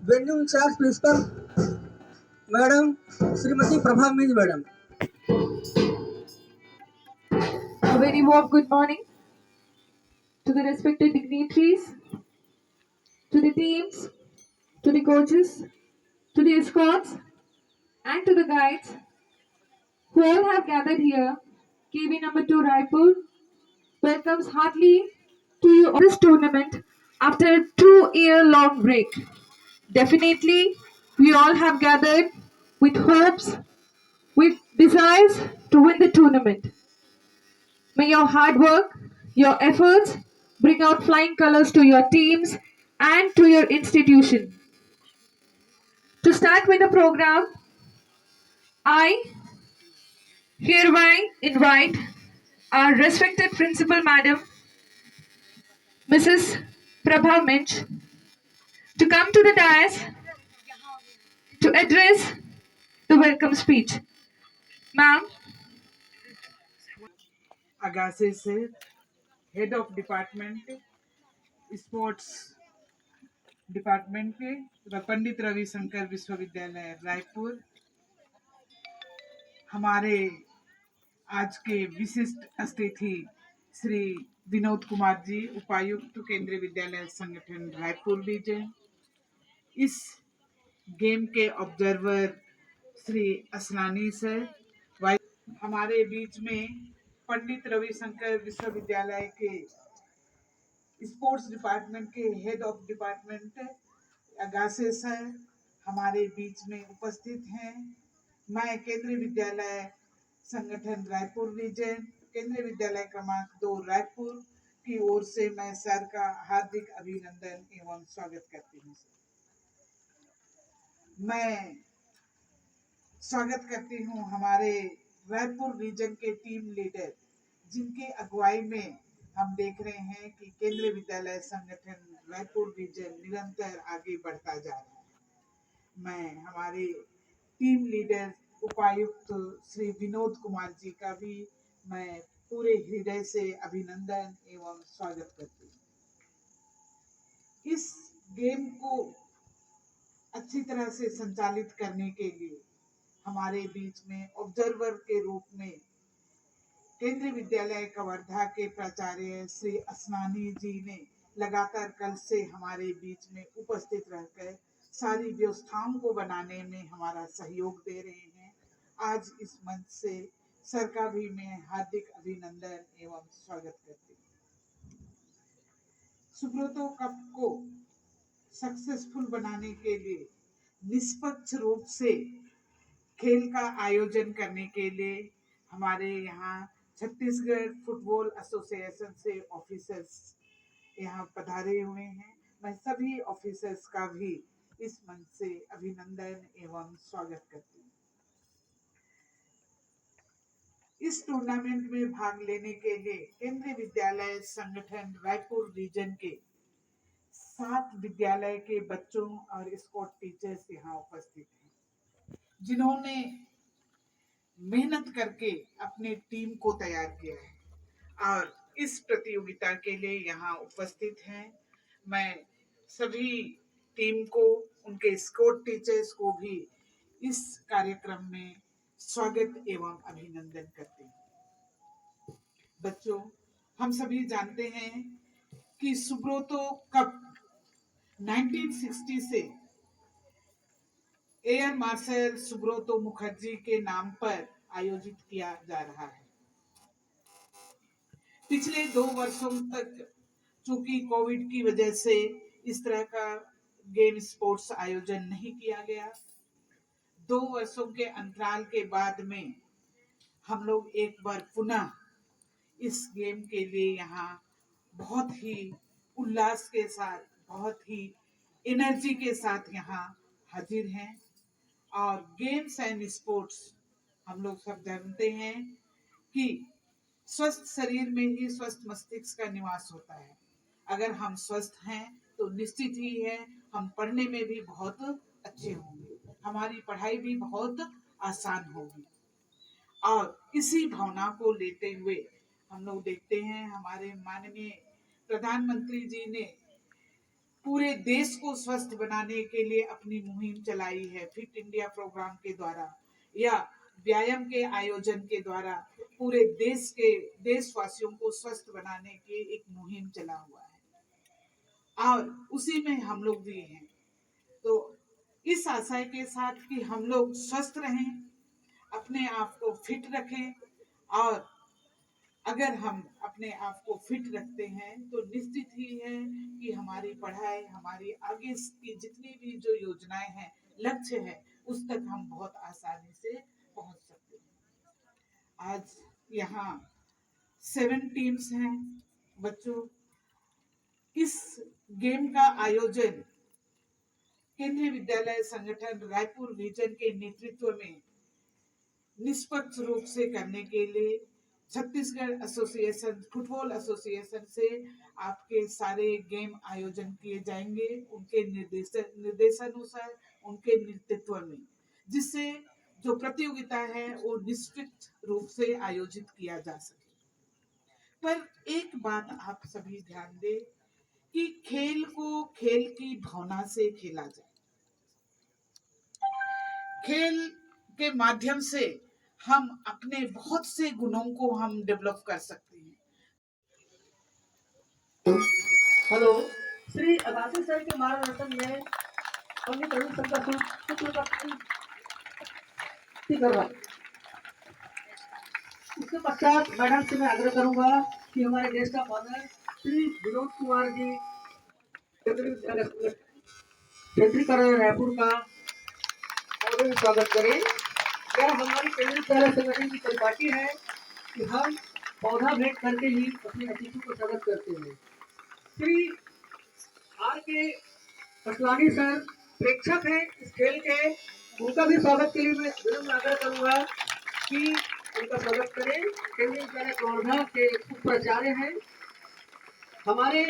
Venue in charge principal, Madam Srimati Prabha Mij Madam. A very warm good morning to the respected dignitaries, to the teams, to the coaches, to the escorts, and to the guides who all have gathered here. KB number 2 Raipur welcomes heartily to you on this tournament after a 2-year long break. Definitely, we all have gathered with hopes, with desires to win the tournament. May your hard work, your efforts bring out flying colors to your teams and to your institution. To start with the program, I hereby invite our respected Principal Madam, Mrs. Prabha Minch, to come to the dais to address the welcome speech. Ma'am, Agashe से head of department sports department के पंडित रविशंकर विश्वविद्यालय रायपुर, हमारे आज के विशिष्ट अतिथि श्री विनोद कुमार जी, उपायुक्त केंद्रीय विद्यालय संगठन रायपुर रीजन, इस गेम के ऑब्जर्वर श्री असलानी सर, हमारे बीच में पंडित रविशंकर विश्वविद्यालय के स्पोर्ट्स डिपार्टमेंट के head of department Agashe sir हमारे बीच में उपस्थित हैं। मैं केंद्रीय विद्यालय संगठन रायपुर रीजन, केंद्रीय विद्यालय क्रमांक 2 रायपुर की ओर से मैं सर का हार्दिक अभिनंदन एवं स्वागत करती हूँ। मैं स्वागत करती हूँ हमारे रायपुर रीजन के टीम लीडर, जिनके अगुवाई में हम देख रहे हैं कि केंद्रीय विद्यालय संगठन रायपुर रीजन निरंतर आगे बढ़ता जा रहा है। मैं हमारे टीम लीडर उपायुक्त श्री विनोद कुमार जी का भी मैं पूरे हृदय से अभिनंदन एवं स्वागत करती हूँ। इस गेम को अच्छी तरह से संचालित करने के लिए हमारे बीच में ऑब्जर्वर के रूप में केंद्रीय विद्यालय कवर्धा के प्राचार्य श्री असनानी जी ने लगातार कल से हमारे बीच में उपस्थित रहकर सारी व्यवस्थाओं को बनाने में हमारा सहयोग दे रहे हैं। आज इस मंच से सर का भी मैं हार्दिक अभिनंदन एवं स्वागत करती हूँ। सुब्रतो कप को सक्सेसफुल बनाने के लिए निष्पक्ष रूप से खेल का आयोजन करने के लिए हमारे यहाँ छत्तीसगढ़ फुटबॉल एसोसिएशन से ऑफिसर्स यहाँ पधारे हुए हैं। मैं सभी ऑफिसर्स का भी इस मंच से अभिनंदन एवं स्वागत करती हूँ। इस टूर्नामेंट में भाग लेने के लिए केंद्रीय विद्यालय संगठन रायपुर रीजन के 7 विद्यालय के बच्चों और स्पोर्ट टीचर्स यहाँ उपस्थित हैं, जिन्होंने मेहनत करके अपने टीम को तैयार किया है और इस प्रतियोगिता के लिए यहाँ उपस्थित हैं। मैं सभी टीम को, उनके स्पोर्ट टीचर्स को भी इस कार्यक्रम में स्वागत एवं अभिनंदन करती हूँ। बच्चों, हम सभी जानते हैं कि सुब्रतो कप 1960 से एयर मार्शल सुब्रतो मुखर्जी के नाम पर आयोजित किया जा रहा है। पिछले 2 वर्षों तक चूंकि कोविड की वजह से इस तरह का गेम स्पोर्ट्स आयोजन नहीं किया गया, 2 वर्षों के अंतराल के बाद में हम लोग एक बार पुनः इस गेम के लिए यहाँ बहुत ही उल्लास के साथ, बहुत ही एनर्जी के साथ यहाँ हाजिर हैं। और गेम्स एंड स्पोर्ट्स हम लोग सब जानते हैं कि स्वस्थ शरीर में ही स्वस्थ मस्तिष्क का निवास होता है। अगर हम स्वस्थ हैं तो निश्चित ही है हम पढ़ने में भी बहुत अच्छे होंगे, हमारी पढ़ाई भी बहुत आसान होगी। और इसी भावना को लेते हुए हम लोग देखते हैं हमारे माननीय प्रधानमंत्री जी ने पूरे देश को स्वस्थ बनाने के लिए अपनी मुहिम चलाई है फिट इंडिया प्रोग्राम के द्वारा या व्यायाम के आयोजन के द्वारा पूरे देश के देशवासियों को स्वस्थ बनाने की एक मुहिम चला हुआ है और उसी में हम लोग भी हैं। तो इस आशय के साथ कि हम लोग स्वस्थ रहें, अपने आप को फिट रखें और अगर हम अपने आप को फिट रखते हैं तो निश्चित ही है कि हमारी पढ़ाई, हमारी आगे की जितनी भी जो योजनाएं हैं, लक्ष्य है, उस तक हम बहुत आसानी से पहुंच सकते हैं। आज यहाँ 7 टीम्स हैं बच्चों। इस गेम का आयोजन केंद्रीय विद्यालय संगठन रायपुर रीजन के नेतृत्व में निष्पक्ष रूप से करने के लिए छत्तीसगढ़ एसोसिएशन, फुटबॉल एसोसिएशन से आपके सारे गेम आयोजन किए जाएंगे उनके निर्देशानुसार, उनके नेतृत्व में, जिससे जो प्रतियोगिता है वो निष्पक्ष रूप से आयोजित किया जा सके। पर एक बात आप सभी ध्यान दें कि खेल को खेल की भावना से खेला जाए। खेल के माध्यम से हम अपने बहुत से गुणों को हम डेवलप कर सकते हैं। हेलो, श्री अगासी सर के मार्गदर्शन में पंडित रविशंकर शुक्ल का कर रहा। उसके पश्चात मैडम से मैं आग्रह करूंगा कि हमारे देश का फादर श्री विनोद कुमार जी क्षेत्रीय कार्यालय रायपुर का और स्वागत करें। यह हमारी केंद्रीय विद्यालय संगठन की परिपाटी है कि हम पौधा भेंट करके ही अपने अतिथि को स्वागत करते हैं। श्री आर के कसलानी सर प्रेक्षक हैं इस खेल के, उनका भी स्वागत के लिए मैं विनम्र आग्रह करूंगा कि उनका स्वागत करें। केंद्रीय विद्यालय कवर्धा के उप प्राचार्य हैं हमारे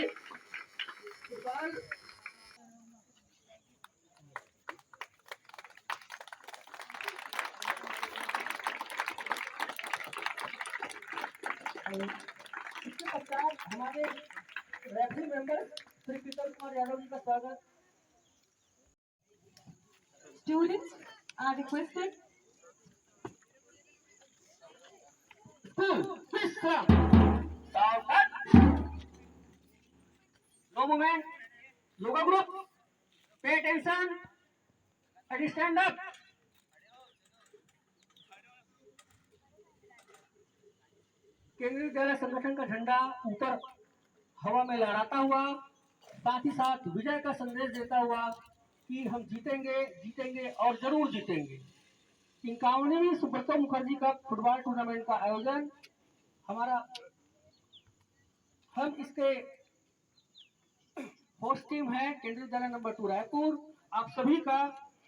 इसके पश्चात हमारे रेफरी मेंबर श्री पीतल कुमार यादव जी का स्वागत। Students are requested No movement. Yoga group. Pay attention. And stand up. केंद्रीय विद्यालय संगठन का झंडा ऊपर हवा में लहराता हुआ, साथ ही साथ विजय का संदेश देता हुआ कि हम जीतेंगे, जीतेंगे और जरूर जीतेंगे। 51वीं सुब्रतो मुखर्जी का फुटबॉल टूर्नामेंट का आयोजन हम इसके होस्ट टीम है केंद्रीय विद्यालय नंबर 2 रायपुर। आप सभी का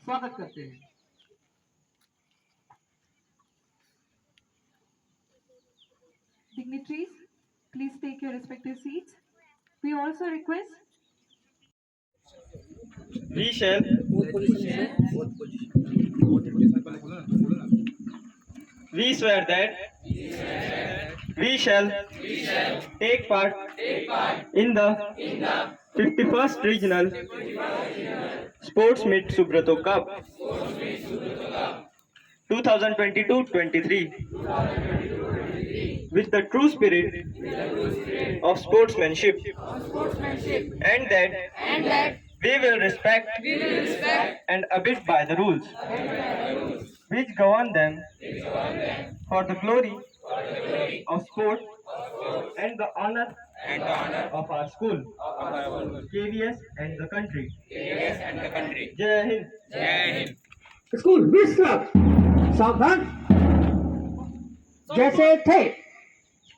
स्वागत करते हैं। dignitaries, please take your respective seats. We also request We shall we swear that we shall take part in the 51st Regional Sports Meet Subrato Cup 2022-23 with the true spirit of sportsmanship, and that we will respect and abide by the rules which govern them for the glory of sport and the honor of our school, KVS and the country. Jai Hind. School विश्राम, सावधान। जैसे थे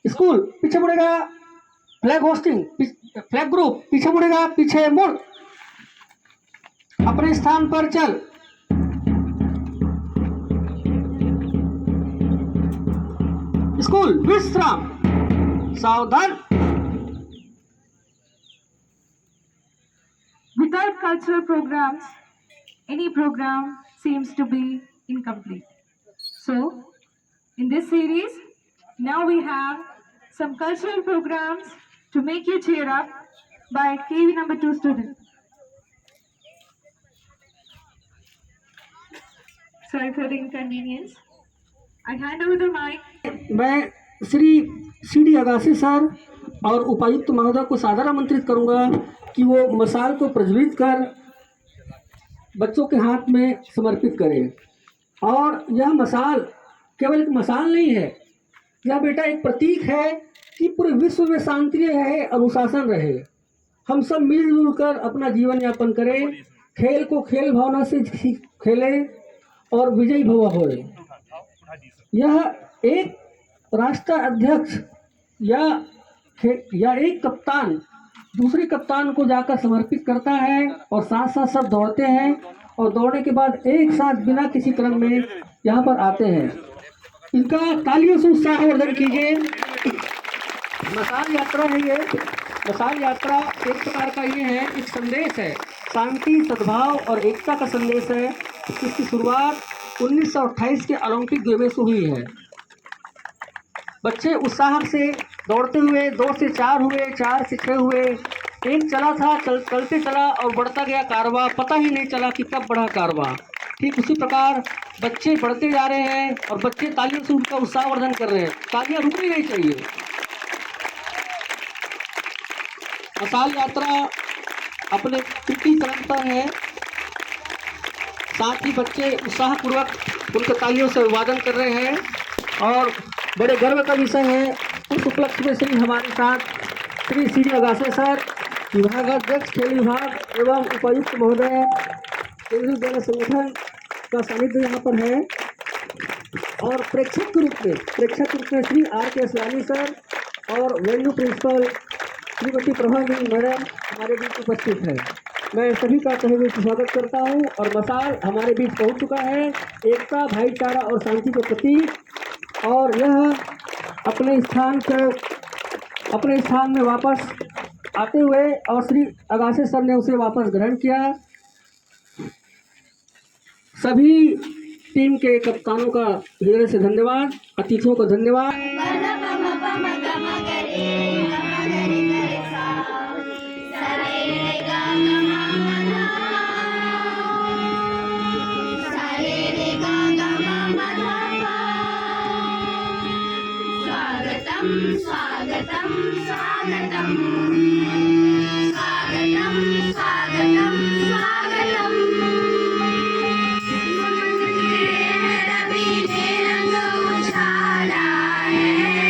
school पीछे मुड़ेगा, flag hosting, flag group पीछे मुड़ेगा, पीछे मुड़, अपने स्थान पर चल। स्कूल विश्राम, सावधान। without cultural programs, any program seems to be incomplete. So, in this series, now we have some cultural programs to make you cheer up by KV number 2 students. Sorry for the inconvenience. I hand over the mic. मैं Shri CD Agassi sir और उपायुक्त महोदय को सादर आमंत्रित करूंगा कि वो मशाल को प्रज्वलित कर बच्चों के हाथ में समर्पित करें। और यह मशाल केवल एक मशाल नहीं है, यह बेटा एक प्रतीक है कि पूरे विश्व में शांति रहे, अनुशासन रहे, हम सब मिलजुल कर अपना जीवन यापन करें, खेल को खेल भावना से खेलें और विजयी भव होए। यह एक राष्ट्र अध्यक्ष या एक कप्तान दूसरे कप्तान को जाकर समर्पित करता है और साथ साथ सब दौड़ते हैं और दौड़ने के बाद एक साथ बिना किसी क्रम में यहाँ पर आते हैं। इनका तालियों से उत्साहवर्धन कीजिए। मशाल यात्रा है ये। मशाल यात्रा एक प्रकार का ये है, एक संदेश है, शांति, सद्भाव और एकता का संदेश है। इसकी शुरुआत 1928 के ओलंपिक गेम से हुई है। बच्चे उत्साह से दौड़ते हुए 2 से 4 हुए, 4 से 6 हुए, एक चला था, चलते चला और बढ़ता गया कारवा, पता ही नहीं चला कि कब बढ़ा कारवा। ठीक उसी प्रकार बच्चे बढ़ते जा रहे हैं और बच्चे तालियों से उनका उत्साहवर्धन कर रहे हैं। तालियां रुकनी नहीं चाहिए। मशाल यात्रा अपने त्रुटि क्रम पर है, साथ ही बच्चे उत्साहपूर्वक उनके तालियों से अभिवादन कर रहे हैं और बड़े गर्व का विषय है। उस उपलक्ष्य में श्री हमारे साथ श्री CD अगासी सर, विभागाध्यक्ष खेल विभाग एवं उपायुक्त महोदय, केंद्रीय विद्यालय संगठन का सानिध्य यहाँ पर है। और प्रेक्षक के रूप में श्री RK असलानी सर और venue principal Shrimati Prabha madam हमारे बीच उपस्थित है। मैं सभी का तहे दिल से स्वागत करता हूँ और मशाल हमारे बीच पहुँच चुका है, एकता, भाईचारा और शांति के प्रतीक। और यह अपने स्थान में वापस आते हुए और श्री अगासी सर ने उसे वापस ग्रहण किया। सभी टीम के कप्तानों का हृदय से धन्यवाद, अतिथियों को धन्यवाद। स्वागतम स्वागतम स्वागतम स्वागतम स्वागतम रवि ने रंग उछाला है।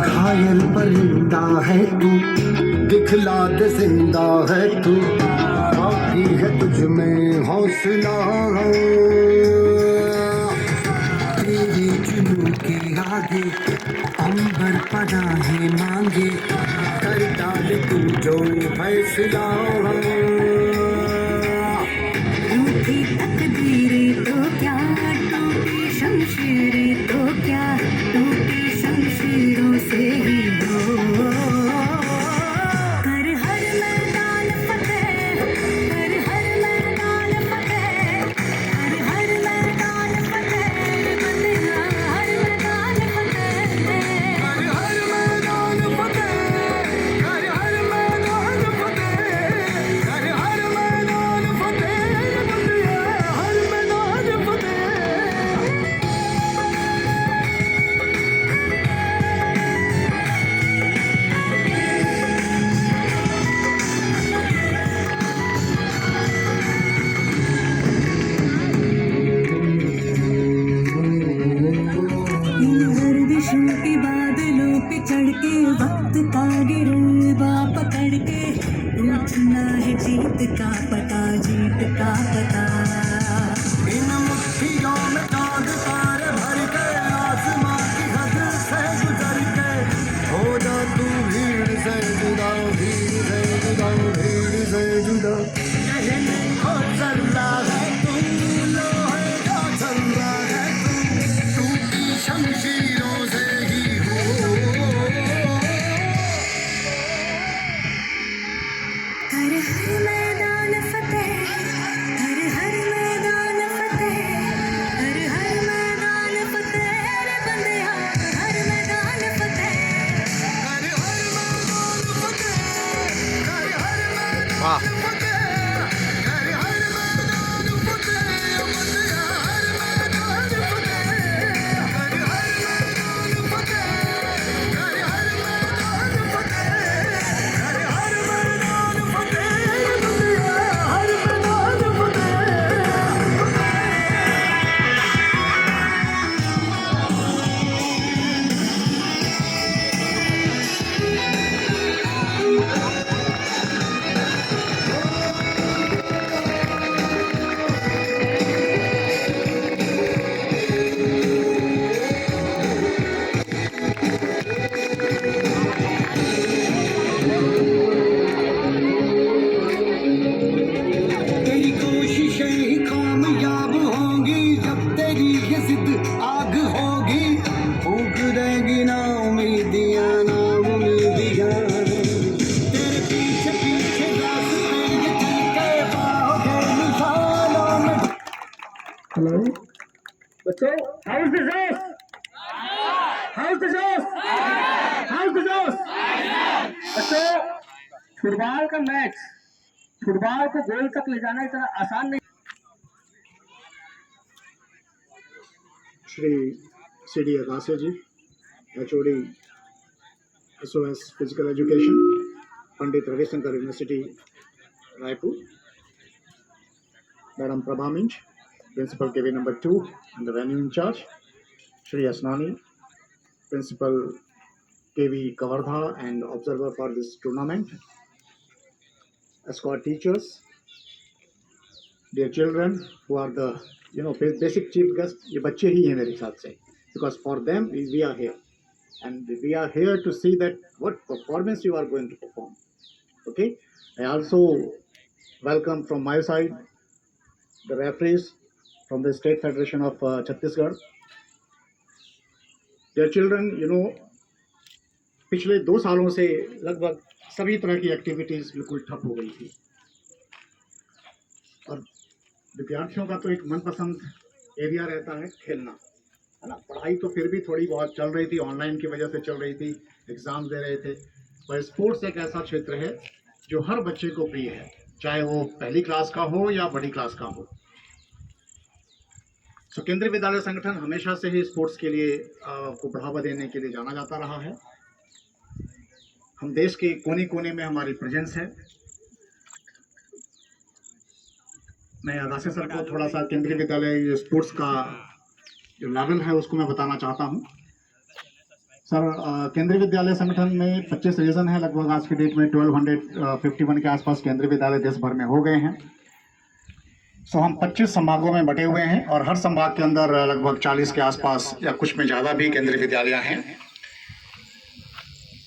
घायल परिंदा है तू, दिखला दे जिंदा है तू, बाकी है तुझ में हौसला। तेरे जुनून के आगे अंबर पनाहे मांगे, कर डाल तू जो फैसला। रूठी तकदीरें तो क्या, टूटी शमशीरें तो क्या, टूटी शमशीरों से ही हो। कर हर मैदान फतेह, कर हर मैदान फतेह, कर हर मैदान फतेह, बंदिया हर मैदान फतेह। हर हर मैदान फतेह, हर हर मैदान फतेह, हर हर मैदान फतेह, बंदिया हर मैदान फतेह। इन गर्दिशों के बादलों पे चढ़ के, वक्त का गिरबा पकड़ के, पूछना है जीत का पता, जीत का पता। इन मुट्ठियों में चांद तारे भर के, आसमां की हद से गुजर के, हो जा तू भीड़ से जुदा, भीड़ से जुदा, भीड़ से जुदा। कहने को चला है तू, लोहे का चला है तू, टूटी शमशीरों से ही हो। कर हर मैदान फतेह, कर हर मैदान फतेह, कर हर मैदान फतेह, रे बंदिया हर मैदान फतेह। कर हर मैदान फतेह, कर हर मैदान फतेह, कर हर मैदान फतेह, बंदिया हर मैदान फतेह। कर हर मैदान फतेह, कर हर मैदान फतेह, कर हर मैदान फतेह, बंदिया हर मैदान तेरी कोशिशें ही कामयाब होंगी, जब तेरी ये जिद आग होगी, फूक देगी ना उम्मीदियां, ना उम्मीदियां। तेरे पीछे पीछे रास्ते ये चल के पाओगे निशानों में। हेलो बच्चों, हाउस द जोश, हाउस द जोश, हाउस द जोश। बच्चों, फुटबॉल का मैच, फुटबॉल को गोल तक ले जाना इतना आसान नहीं। Shri C D. Agase ji, HOD SOS physical education, Pandit Ravishankar university Raipur, madam Prabha Minj, principal KV number 2 and the venue in charge, Shri Asnani, principal KV Kavardha and observer for this tournament, escort teachers, dear children who are the basic chief guests, ये बच्चे ही हैं मेरे हिसाब से, because for them we are here and we are here to see that what performance you are going to perform. Okay, I also welcome from my side the referees from the State Federation of Chhattisgarh. Dear children, पिछले 2 सालों से लगभग सभी तरह की activities बिल्कुल ठप हो गई थी और विद्यार्थियों का तो एक मनपसंद एरिया रहता है खेलना, है ना। पढ़ाई तो फिर भी थोड़ी बहुत चल रही थी, ऑनलाइन की वजह से चल रही थी, एग्जाम दे रहे थे, पर स्पोर्ट्स एक ऐसा क्षेत्र है जो हर बच्चे को प्रिय है, चाहे वो पहली क्लास का हो या बड़ी क्लास का हो। केंद्रीय विद्यालय संगठन हमेशा से ही स्पोर्ट्स के लिए को बढ़ावा देने के लिए जाना जाता रहा है। हम देश के कोने कोने में हमारी प्रेजेंस है। मैं अगासी सर को थोड़ा सा केंद्रीय विद्यालय स्पोर्ट्स का जो लेवल है उसको मैं बताना चाहता हूँ। सर, केंद्रीय विद्यालय संगठन में 25 रीजन है, लगभग आज की डेट में 1251 के आसपास केंद्रीय विद्यालय देश भर में हो गए हैं। सो हम 25 संभागों में बटे हुए हैं और हर संभाग के अंदर लगभग 40 के आसपास या कुछ में ज़्यादा भी केंद्रीय विद्यालय हैं।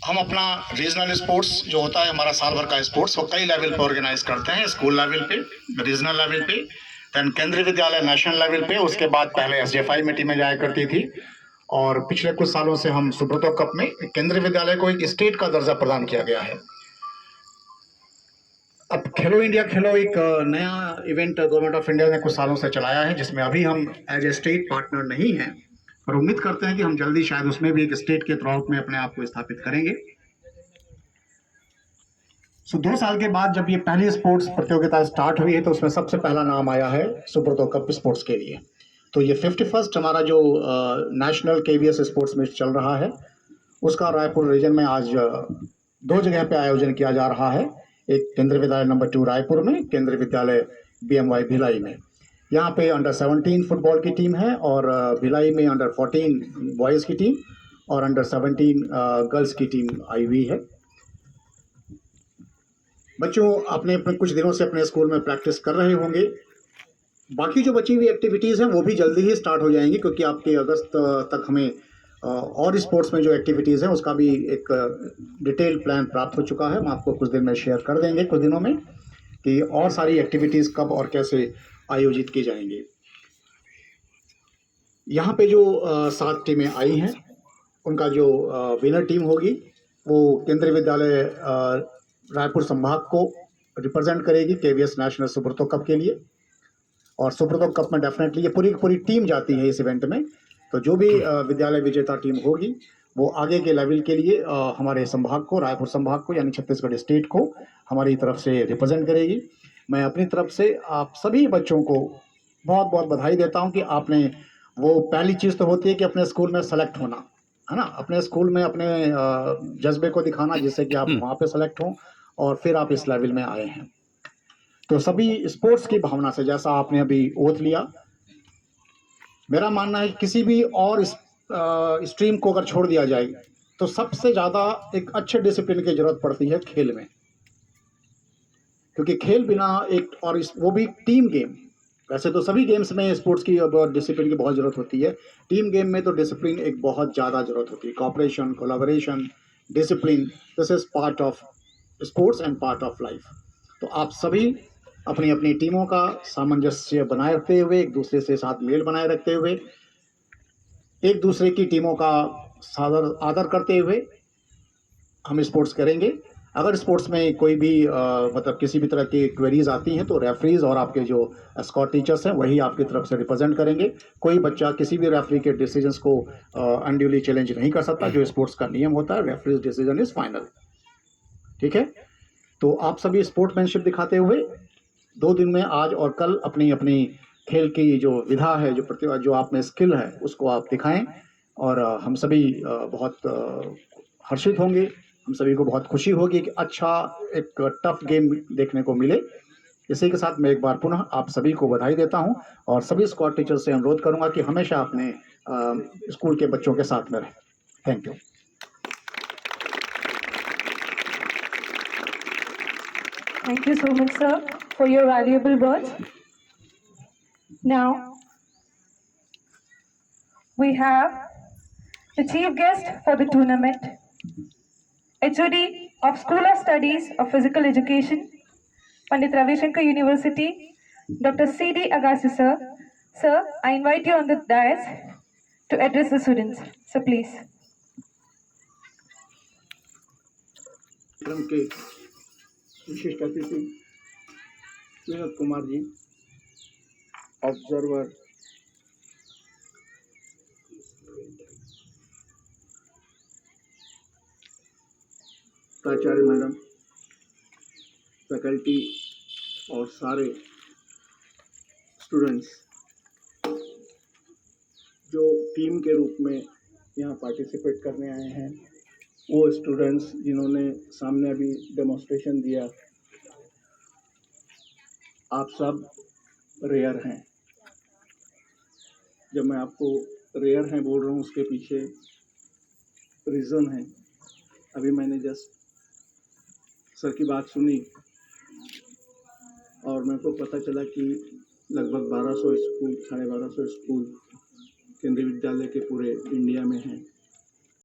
हम अपना रीजनल स्पोर्ट्स जो होता है, हमारा साल भर का स्पोर्ट्स, वो कई लेवल पे ऑर्गेनाइज करते हैं। स्कूल लेवल पे, रीजनल लेवल पे, देन केंद्रीय विद्यालय नेशनल लेवल पे, उसके बाद पहले SJFI में टीमें जाया करती थी और पिछले कुछ सालों से हम सुब्रतो कप में केंद्रीय विद्यालय को एक स्टेट का दर्जा प्रदान किया गया है। अब खेलो इंडिया खेलो एक नया इवेंट गवर्नमेंट ऑफ इंडिया ने कुछ सालों से चलाया है, जिसमें अभी हम एज ए स्टेट पार्टनर नहीं हैं, और उम्मीद करते हैं कि हम जल्दी शायद उसमें भी एक स्टेट के तौर में अपने आप को स्थापित करेंगे। सो 2 साल के बाद जब ये पहली स्पोर्ट्स प्रतियोगिता स्टार्ट हुई है तो उसमें सबसे पहला नाम आया है सुब्रतो कप स्पोर्ट्स के लिए। तो ये 51st हमारा जो नेशनल KVS स्पोर्ट्स मीट चल रहा है उसका रायपुर रीजन में आज 2 जगह पे आयोजन किया जा रहा है। एक केंद्रीय विद्यालय नंबर 2 रायपुर में, केंद्रीय विद्यालय BMY भिलाई में। यहाँ पे अंडर 17 फुटबॉल की टीम है और भिलाई में अंडर 14 बॉयज़ की टीम और अंडर 17 गर्ल्स की टीम आई हुई है। बच्चों अपने अपने कुछ दिनों से अपने स्कूल में प्रैक्टिस कर रहे होंगे। बाकी जो बची हुई एक्टिविटीज़ हैं वो भी जल्दी ही स्टार्ट हो जाएंगी, क्योंकि आपके अगस्त तक हमें और स्पोर्ट्स में जो एक्टिविटीज़ हैं उसका भी एक डिटेल प्लान प्राप्त हो चुका है। हम आपको कुछ दिन में शेयर कर देंगे, कुछ दिनों में, कि और सारी एक्टिविटीज़ कब और कैसे आयोजित की जाएंगी। यहाँ पे जो 7 टीमें आई हैं उनका जो विनर टीम होगी वो केंद्रीय विद्यालय रायपुर संभाग को रिप्रेजेंट करेगी KVS नेशनल सुब्रतो कप के लिए। और सुब्रतो कप में डेफिनेटली ये पूरी की पूरी टीम जाती है इस इवेंट में। तो जो भी विद्यालय विजेता टीम होगी वो आगे के लेवल के लिए हमारे संभाग को, रायपुर संभाग को यानी छत्तीसगढ़ स्टेट को हमारी तरफ से रिप्रेजेंट करेगी। मैं अपनी तरफ से आप सभी बच्चों को बहुत बहुत बधाई देता हूं कि आपने, वो पहली चीज़ तो होती है कि अपने स्कूल में सेलेक्ट होना, है ना, अपने स्कूल में अपने जज्बे को दिखाना जिससे कि आप वहाँ पे सेलेक्ट हों और फिर आप इस लेवल में आए हैं। तो सभी स्पोर्ट्स की भावना से, जैसा आपने अभी ओथ लिया, मेरा मानना है कि किसी भी और स्ट्रीम को अगर छोड़ दिया जाए तो सबसे ज़्यादा एक अच्छे डिसिप्लिन की ज़रूरत पड़ती है खेल में, क्योंकि खेल बिना एक, और वो भी टीम गेम, वैसे तो सभी गेम्स में स्पोर्ट्स की डिसिप्लिन की बहुत ज़रूरत होती है, टीम गेम में तो डिसिप्लिन एक बहुत ज़्यादा ज़रूरत होती है। Cooperation, collaboration, discipline, this is part of sports and part of life. तो आप सभी अपनी अपनी टीमों का सामंजस्य बनाए रखते हुए, एक दूसरे से साथ मेल बनाए रखते हुए, एक दूसरे की टीमों का आदर करते हुए हम स्पोर्ट्स करेंगे। अगर स्पोर्ट्स में कोई भी मतलब किसी भी तरह की क्वेरीज आती हैं तो रेफरीज और आपके जो एस्कॉर्ट टीचर्स हैं वही आपकी तरफ से रिप्रेजेंट करेंगे। कोई बच्चा किसी भी रेफरी के डिसीजंस को अनड्यूली चैलेंज नहीं कर सकता, जो स्पोर्ट्स का नियम होता है, रेफरीज डिसीजन इज फाइनल। ठीक है, तो आप सभी स्पोर्ट्समैनशिप दिखाते हुए 2 दिन में, आज और कल, अपनी अपनी खेल की जो विधा है, जो प्रतिभा, जो आप में स्किल है, उसको आप दिखाएं और हम सभी बहुत हर्षित होंगे। हम सभी को बहुत खुशी होगी कि अच्छा एक टफ गेम देखने को मिले। इसी के साथ मैं एक बार पुनः आप सभी को बधाई देता हूं और सभी स्क्वाड टीचर से अनुरोध करूंगा कि हमेशा अपने स्कूल के बच्चों के साथ में रहें। Thank you. Thank you so much, sir, for your valuable words. Now, we have the chief guest for the tournament, HOD of School of Studies of Physical Education, Pandit Ravi Shankar University, Dr. C.D. Agassi, sir. Sir, I invite you on the dais to address the students. So, please. विशिष्ट अतिथि Vinod Kumar ji, observer, प्राचार्य madam, faculty और सारे students जो team के रूप में यहाँ पार्टिसिपेट करने आए हैं, वो स्टूडेंट्स जिन्होंने सामने अभी डेमोन्स्ट्रेशन दिया, आप सब रेयर हैं। जब मैं आपको रेयर हैं बोल रहा हूँ उसके पीछे रीज़न है। अभी मैंने जस्ट सर की बात सुनी और मेरे को पता चला कि लगभग 1200 स्कूल 1250 स्कूल केंद्रीय विद्यालय के पूरे इंडिया में हैं।